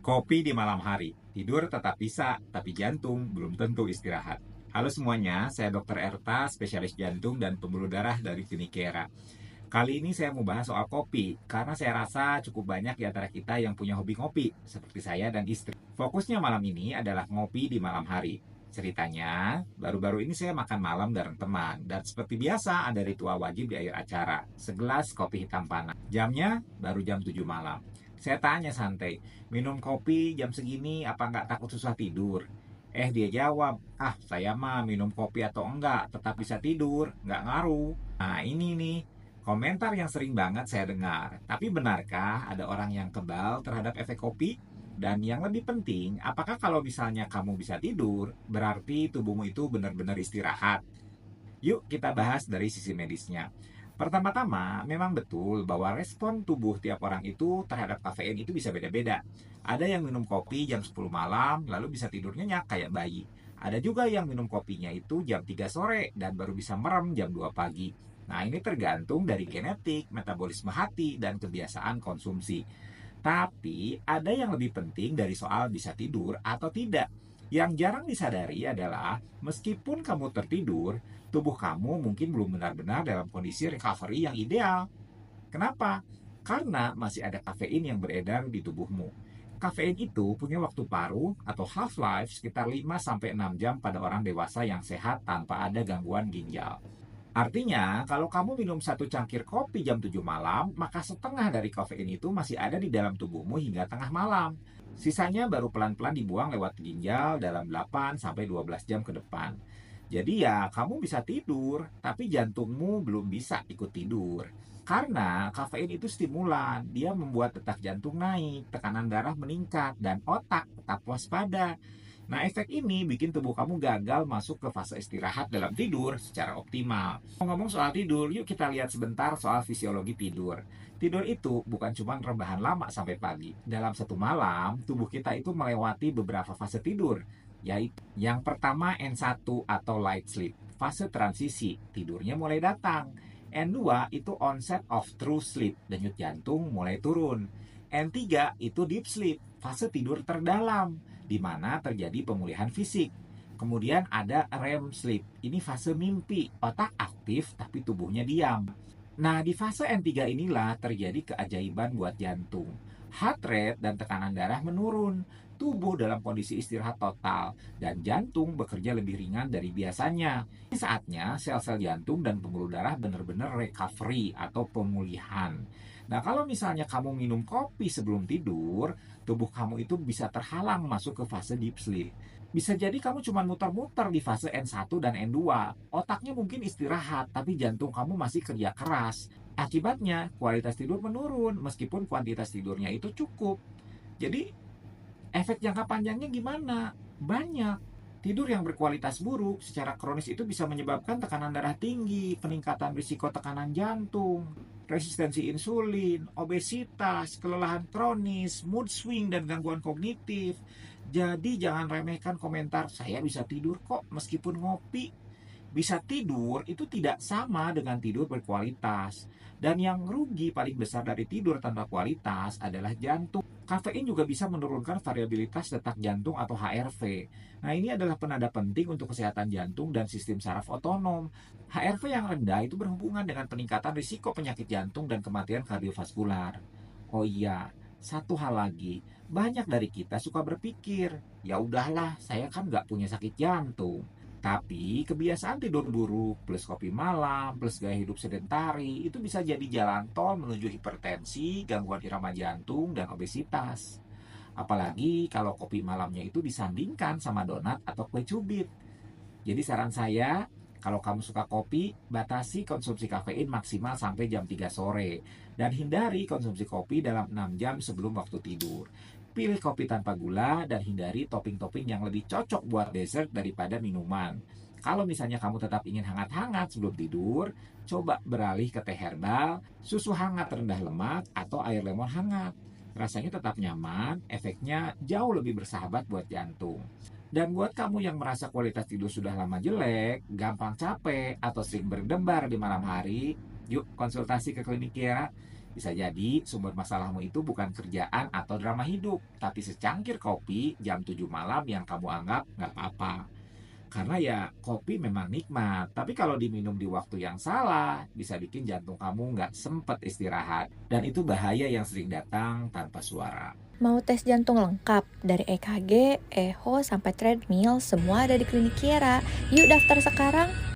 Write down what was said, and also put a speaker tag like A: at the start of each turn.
A: Kopi di malam hari. Tidur tetap bisa, tapi jantung belum tentu istirahat. Halo semuanya, saya Dr. Erta, spesialis jantung dan pembuluh darah dari Klinik Kera. Kali ini saya mau bahas soal kopi, karena saya rasa cukup banyak di antara kita yang punya hobi ngopi, seperti saya dan istri. Fokusnya malam ini adalah ngopi di malam hari. Ceritanya, baru-baru ini saya makan malam bareng teman, dan seperti biasa ada ritual wajib di akhir acara, segelas kopi hitam panas. Jamnya baru jam 7 malam. Saya tanya santai, minum kopi jam segini apa nggak takut susah tidur? Dia jawab, saya mah minum kopi atau enggak, tetap bisa tidur, nggak ngaruh. Nah ini nih, komentar yang sering banget saya dengar. Tapi benarkah ada orang yang kebal terhadap efek kopi? Dan yang lebih penting, apakah kalau misalnya kamu bisa tidur, berarti tubuhmu itu benar-benar istirahat? Yuk kita bahas dari sisi medisnya. Pertama-tama, memang betul bahwa respon tubuh tiap orang itu terhadap kafein itu bisa beda-beda. Ada yang minum kopi jam 10 malam, lalu bisa tidur nyenyak kayak bayi. Ada juga yang minum kopinya itu jam 3 sore dan baru bisa merem jam 2 pagi. Nah, ini tergantung dari genetik, metabolisme hati, dan kebiasaan konsumsi. Tapi ada yang lebih penting dari soal bisa tidur atau tidak. Yang jarang disadari adalah meskipun kamu tertidur, tubuh kamu mungkin belum benar-benar dalam kondisi recovery yang ideal. Kenapa? Karena masih ada kafein yang beredar di tubuhmu. Kafein itu punya waktu paruh atau half-life sekitar 5-6 jam pada orang dewasa yang sehat tanpa ada gangguan ginjal. Artinya, kalau kamu minum satu cangkir kopi jam 7 malam, maka setengah dari kafein itu masih ada di dalam tubuhmu hingga tengah malam. Sisanya baru pelan-pelan dibuang lewat ginjal dalam 8-12 jam ke depan. Jadi ya, kamu bisa tidur, tapi jantungmu belum bisa ikut tidur. Karena kafein itu stimulan, dia membuat detak jantung naik, tekanan darah meningkat, dan otak tetap waspada. Nah, efek ini bikin tubuh kamu gagal masuk ke fase istirahat dalam tidur secara optimal. Ngomong soal tidur, yuk kita lihat sebentar soal fisiologi tidur. Tidur itu bukan cuma rebahan lama sampai pagi. Dalam satu malam, tubuh kita itu melewati beberapa fase tidur, yaitu yang pertama N1 atau light sleep, fase transisi, tidurnya mulai datang. N2 itu onset of true sleep, denyut jantung mulai turun. N3 itu deep sleep, fase tidur terdalam, di mana terjadi pemulihan fisik. Kemudian ada REM sleep, ini fase mimpi, otak aktif tapi tubuhnya diam. Nah, di fase N3 inilah terjadi keajaiban buat jantung. Heart rate dan tekanan darah menurun, tubuh dalam kondisi istirahat total, dan jantung bekerja lebih ringan dari biasanya. Ini saatnya sel-sel jantung dan pembuluh darah benar-benar recovery atau pemulihan. Nah, kalau misalnya kamu minum kopi sebelum tidur, tubuh kamu itu bisa terhalang masuk ke fase deep sleep. Bisa jadi kamu cuma muter-muter di fase N1 dan N2. Otaknya mungkin istirahat, tapi jantung kamu masih kerja keras. Akibatnya, kualitas tidur menurun meskipun kuantitas tidurnya itu cukup. Jadi, efek jangka panjangnya gimana? Banyak. Tidur yang berkualitas buruk secara kronis itu bisa menyebabkan tekanan darah tinggi, peningkatan risiko tekanan jantung, resistensi insulin, obesitas, kelelahan kronis, mood swing, dan gangguan kognitif. Jadi jangan remehkan komentar, saya bisa tidur kok meskipun ngopi. Bisa tidur itu tidak sama dengan tidur berkualitas. Dan yang rugi paling besar dari tidur tanpa kualitas adalah jantung. Kafein juga bisa menurunkan variabilitas detak jantung atau HRV. Nah, ini adalah penanda penting untuk kesehatan jantung dan sistem saraf otonom. HRV yang rendah itu berhubungan dengan peningkatan risiko penyakit jantung dan kematian kardiovaskular. Oh iya, satu hal lagi, banyak dari kita suka berpikir, ya udahlah, saya kan nggak punya sakit jantung. Tapi kebiasaan tidur buruk plus kopi malam plus gaya hidup sedentari itu bisa jadi jalan tol menuju hipertensi, gangguan irama jantung, dan obesitas. Apalagi kalau kopi malamnya itu disandingkan sama donat atau kue cubit. Jadi saran saya, kalau kamu suka kopi, batasi konsumsi kafein maksimal sampai jam 3 sore. Dan hindari konsumsi kopi dalam 6 jam sebelum waktu tidur. Pilih kopi tanpa gula dan hindari topping-topping yang lebih cocok buat dessert daripada minuman. Kalau misalnya kamu tetap ingin hangat-hangat sebelum tidur, coba beralih ke teh herbal, susu hangat rendah lemak, atau air lemon hangat. Rasanya tetap nyaman, efeknya jauh lebih bersahabat buat jantung. Dan buat kamu yang merasa kualitas tidur sudah lama jelek, gampang capek, atau sering berdebar di malam hari, yuk konsultasi ke Klinik Kiara. Bisa jadi sumber masalahmu itu bukan kerjaan atau drama hidup, tapi secangkir kopi jam 7 malam yang kamu anggap nggak apa-apa. Karena ya kopi memang nikmat, tapi kalau diminum di waktu yang salah, bisa bikin jantung kamu nggak sempet istirahat. Dan itu bahaya yang sering datang tanpa suara.
B: Mau tes jantung lengkap dari EKG, echo sampai treadmill semua ada di Klinik Kiera. Yuk daftar sekarang.